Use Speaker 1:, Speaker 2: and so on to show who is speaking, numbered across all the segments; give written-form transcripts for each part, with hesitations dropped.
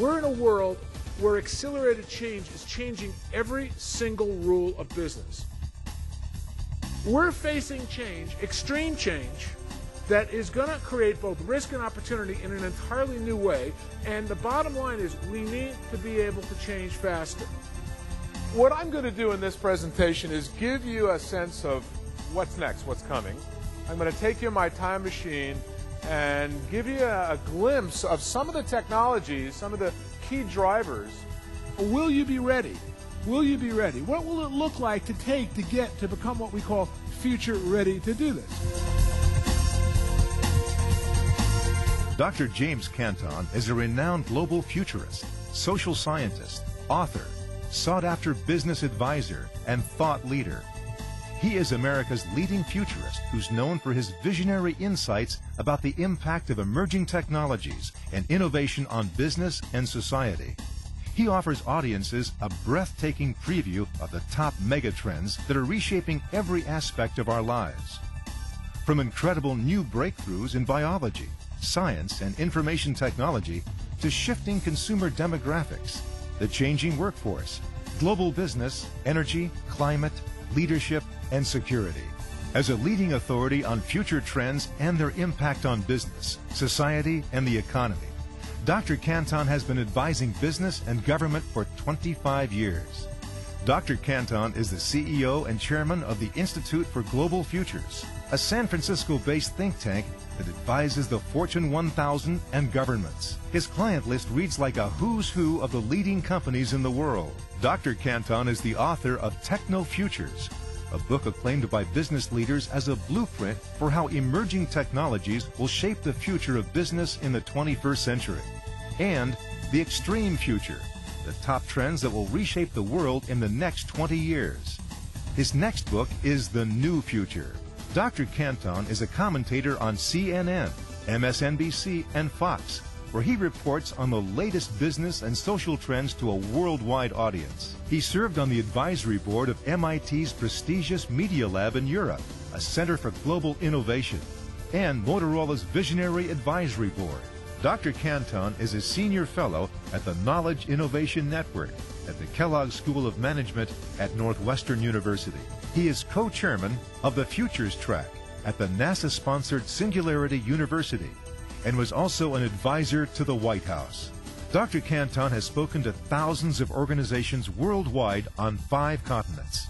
Speaker 1: We're in a world where accelerated change is changing every single rule of business. We're facing change, extreme change, that is going to create both risk and opportunity in an entirely new way, and the bottom line is we need to be able to change faster. What I'm going to do in this presentation is give you a sense of what's next, what's coming. I'm going to take you in my time machine and give you a glimpse of some of the technologies, some of the key drivers. Will you be ready? Will you be ready? What will it look like to get to become what we call future ready to do this?
Speaker 2: Dr. James Canton is a renowned global futurist, social scientist, author, sought-after business advisor, and thought leader. He is America's leading futurist who's known for his visionary insights about the impact of emerging technologies and innovation on business and society. He offers audiences a breathtaking preview of the top megatrends that are reshaping every aspect of our lives. From incredible new breakthroughs in biology, science, and information technology to shifting consumer demographics, the changing workforce, global business, energy, climate, leadership, and security. As a leading authority on future trends and their impact on business, society, and the economy, Dr. Canton has been advising business and government for 25 years. Dr. Canton is the CEO and chairman of the Institute for Global Futures, a San Francisco-based think tank that advises the Fortune 1000 and governments. His client list reads like a who's who of the leading companies in the world. Dr. Canton is the author of Techno Futures, a book acclaimed by business leaders as a blueprint for how emerging technologies will shape the future of business in the 21st century. And The Extreme Future, the top trends that will reshape the world in the next 20 years. His next book is The New Future. Dr. Canton is a commentator on CNN, MSNBC, and Fox, where he reports on the latest business and social trends to a worldwide audience. He served on the advisory board of MIT's prestigious Media Lab in Europe, a center for global innovation, and Motorola's Visionary Advisory Board. Dr. Canton is a senior fellow at the Knowledge Innovation Network at the Kellogg School of Management at Northwestern University. He is co-chairman of the Futures Track at the NASA-sponsored Singularity University and was also an advisor to the White House. Dr. Canton has spoken to thousands of organizations worldwide on 5 continents.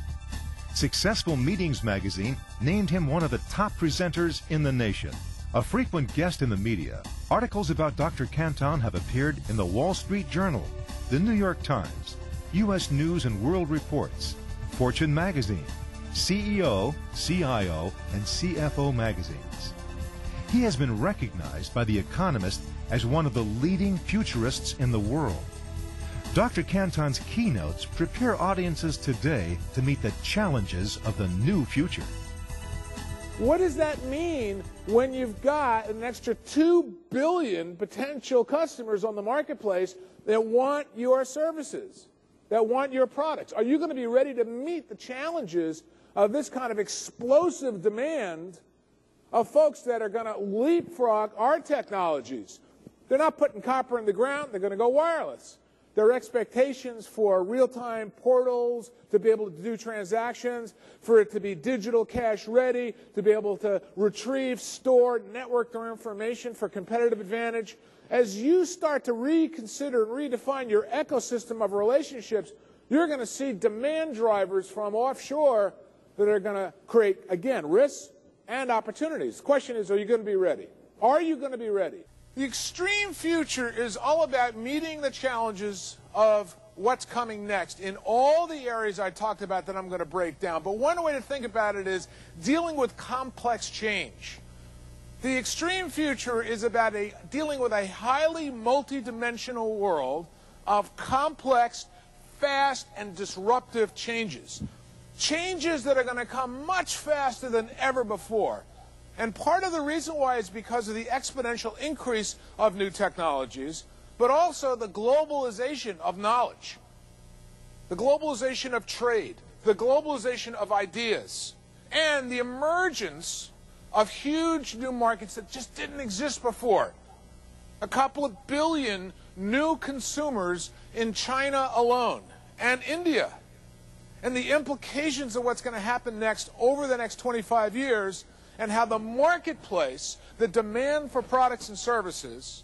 Speaker 2: Successful Meetings magazine named him one of the top presenters in the nation. A frequent guest in the media, articles about Dr. Canton have appeared in the Wall Street Journal, the New York Times, U.S. News and World Reports, Fortune magazine, CEO, CIO, and CFO magazines. He has been recognized by The Economist as one of the leading futurists in the world. Dr. Canton's keynotes prepare audiences today to meet the challenges of the new future.
Speaker 1: What does that mean when you've got an extra 2 billion potential customers on the marketplace that want your services, that want your products? Are you going to be ready to meet the challenges of this kind of explosive demand of folks that are going to leapfrog our technologies? They're not putting copper in the ground. They're going to go wireless. There are expectations for real-time portals to be able to do transactions, for it to be digital cash ready, to be able to retrieve, store, network their information for competitive advantage. As you start to reconsider and redefine your ecosystem of relationships, you're going to see demand drivers from offshore that are going to create, again, risks and opportunities. The question is, are you going to be ready? Are you going to be ready? The extreme future is all about meeting the challenges of what's coming next in all the areas I talked about that I'm going to break down. But one way to think about it is dealing with complex change. The extreme future is about dealing with a highly multidimensional world of complex, fast, and disruptive changes. Changes that are going to come much faster than ever before. And part of the reason why is because of the exponential increase of new technologies, but also the globalization of knowledge, the globalization of trade, the globalization of ideas, and the emergence of huge new markets that just didn't exist before. A couple of billion new consumers in China alone and India. And the implications of what's going to happen next over the next 25 years and how the marketplace, the demand for products and services,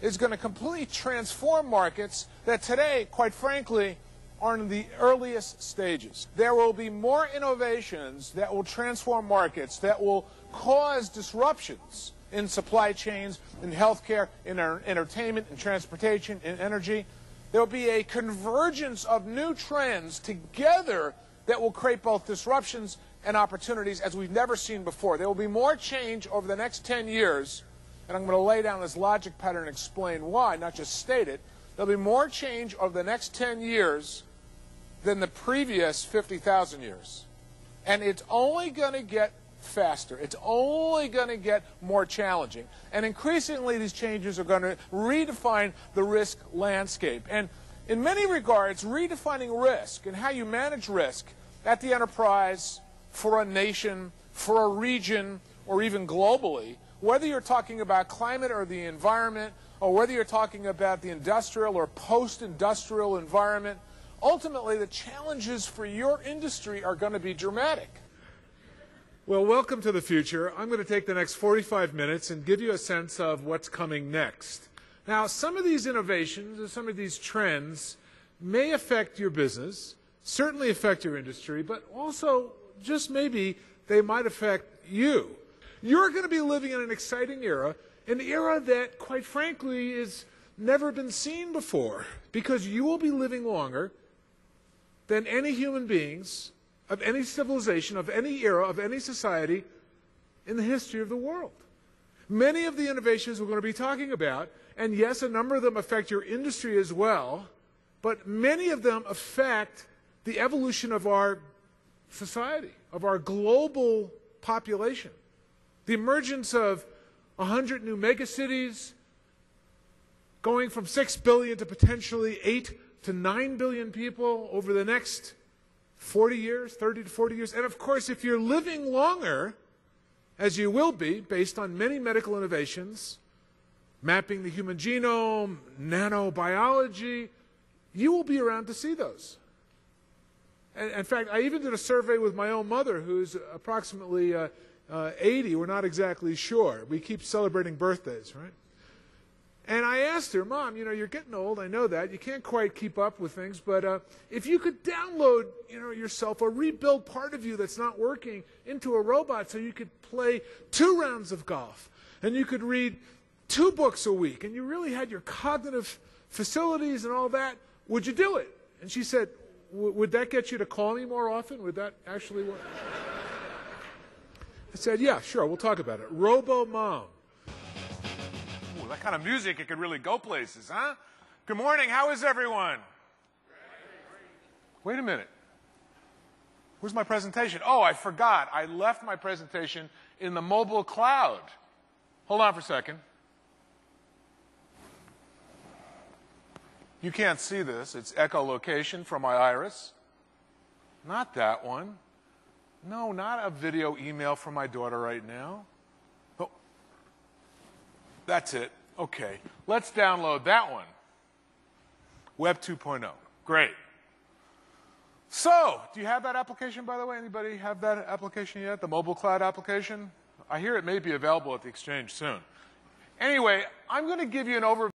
Speaker 1: is going to completely transform markets that today, quite frankly, are in the earliest stages. There will be more innovations that will transform markets, that will cause disruptions in supply chains, in healthcare, in entertainment, in transportation, in energy. There will be a convergence of new trends together that will create both disruptions and opportunities as we've never seen before. There will be more change over the next 10 years, and I'm going to lay down this logic pattern and explain why, not just state it. There will be more change over the next 10 years than the previous 50,000 years. And it's only going to get faster. It's only going to get more challenging. And increasingly, these changes are going to redefine the risk landscape. And in many regards, redefining risk and how you manage risk at the enterprise, for a nation, for a region, or even globally, whether you're talking about climate or the environment, or whether you're talking about the industrial or post-industrial environment, ultimately the challenges for your industry are going to be dramatic. Well, welcome to the future. I'm going to take the next 45 minutes and give you a sense of what's coming next. Now, some of these innovations and some of these trends may affect your business, certainly affect your industry, but also, just maybe, they might affect you. You're going to be living in an exciting era, an era that, quite frankly, has never been seen before, because you will be living longer than any human beings of any civilization, of any era, of any society in the history of the world. Many of the innovations we're going to be talking about, and yes, a number of them affect your industry as well, but many of them affect the evolution of our society, of our global population. The emergence of 100 new megacities, going from 6 billion to potentially 8 to 9 billion people over the next 40 years, 30 to 40 years. And of course, if you're living longer, as you will be, based on many medical innovations, mapping the human genome, nanobiology, you will be around to see those. And in fact, I even did a survey with my own mother, who's approximately 80. We're not exactly sure. We keep celebrating birthdays, right? And I asked her, Mom, you know, you're getting old, I know that. You can't quite keep up with things, but if you could download, yourself or rebuild part of you that's not working into a robot so you could play 2 rounds of golf and you could read 2 books a week and you really had your cognitive facilities and all that, would you do it? And she said, would that get you to call me more often? Would that actually work? I said, yeah, sure, we'll talk about it. Robo-Mom. Ooh, that kind of music, it could really go places, huh? Good morning, how is everyone? Wait a minute. Where's my presentation? Oh, I forgot. I left my presentation in the mobile cloud. Hold on for a second. You can't see this. It's echolocation from my iris. Not that one. No, not a video email from my daughter right now. Oh, that's it. Okay. Let's download that one. Web 2.0. Great. So, do you have that application, by the way? Anybody have that application yet? The mobile cloud application? I hear it may be available at the Exchange soon. Anyway, I'm going to give you an overview.